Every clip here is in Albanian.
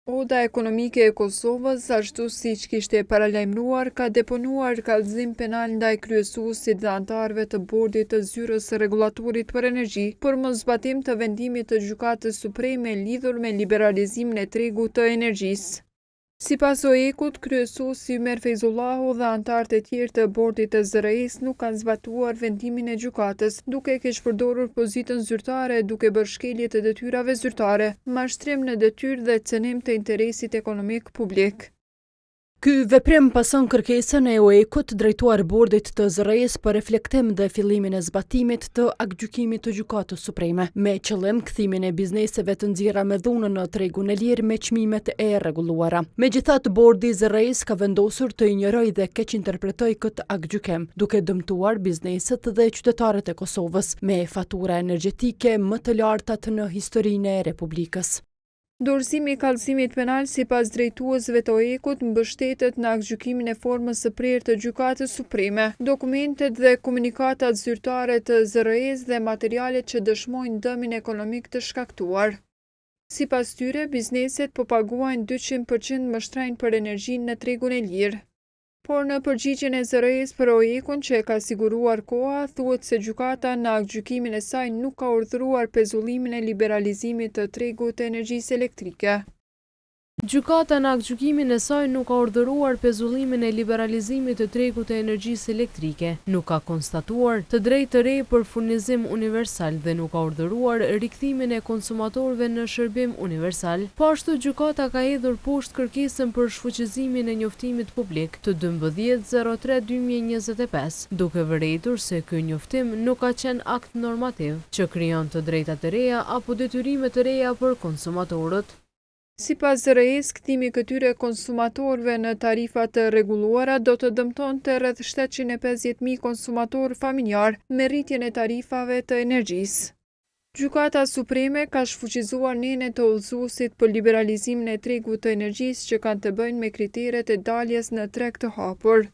Oda ekonomike e Kosovës, ashtu siç kishte paralajmëruar, ka deponuar kallëzim penal ndaj kryesuesit dhe anëtarëve të bordit të zyrës së rregullatorit për energji për moszbatim të vendimit të Gjykatës Supreme lidhur me liberalizimin e tregut të energjisë. Sipas OEK-ut, kryesuesi Ymer Fejzullahu dhe anëtarët e tjerë të bordit të ZRE-s nuk kanë zbatuar vendimin e gjykatës, duke keq përdorur pozitën zyrtare duke bërë shkelje të detyrave zyrtare, mashtrim në detyrë dhe cënim të interesit ekonomik publik. Ky veprim pason kërkesën e OEK-ut drejtuar bordit të ZRE-s për reflektim dhe fillimin e zbatimit të aktgjykimit të Gjykatës Supreme, me qëllim kthimin e bizneseve të nxjerra me dhunë në tregun e lirë me çmimet e rregulluara. Megjithatë, bordi i ZRE-s ka vendosur të injorojë dhe keq interpretoj këtë aktgjykim, duke dëmtuar bizneset dhe qytetarët e Kosovës me fatura energjetike më të lartat në historinë e Republikës. Dorëzimi i kallëzimit penal sipas drejtuesve të OEK-ut mbështetet në aktgjykimin e formës së prerë të Gjykatës Supreme, dokumentet dhe komunikatat zyrtare të ZRE-s dhe materialet që dëshmojnë dëmin ekonomik të shkaktuar. Sipas tyre, bizneset po paguajnë 200% më shtrenjtë për energjinë në tregun e lirë. Por në përgjigjen e ZRE-s për OEK-un që e ka siguruar koha, thuhet se gjykata në aktgjykimin e saj nuk ka urdhëruar pezullimin e liberalizimit të tregut të energjisë elektrike. Gjykata në aktgjykimin e saj nuk ka urdhëruar pezullimin e liberalizimit të tregut të energjisë elektrike, nuk ka konstatuar të drejtë të re për furnizim universal dhe nuk ka urdhëruar rikthimin e konsumatorëve në shërbim universal. Po ashtu gjykata ka hedhur poshtë kërkesën për shfuqizimin e njoftimit publik të 12/03/2025, duke vërejtur se ky njoftim nuk ka qenë akt normativ që krijon të drejta të reja apo detyrime të reja për konsumatorët. Sipas ZRE-s, kthimi i këtyre konsumatorëve në tarifa të rregulluara do të dëmtonte rreth 750.000 konsumatorë familjar me rritjen e tarifave të energjisë. Gjykata Supreme ka shfuqizuar nenet të udhëzuesit për liberalizimin e tregut të energjisë që kanë të bëjnë me kriteret e daljes në treg të hapur.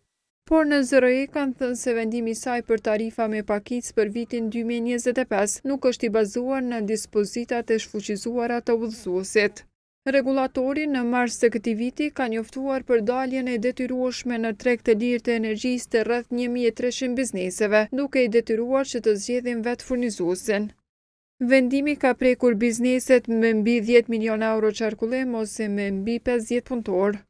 Por në ZRE kanë thënë se vendimi i saj për tarifa me pakicë për vitin 2025 nuk është i bazuar në dispozitat e shfuqizuara të udhëzuesit. Rregullatori në mars të këtij viti ka njoftuar për daljen e detyrueshme në treg të lirë të energjisë të rreth 1300 bizneseve, duke i detyruar që të zgjedhin vetë furnizuesin. Vendimi ka prekur bizneset me mbi 10 milion euro qarkullim ose me mbi 50 punëtorë.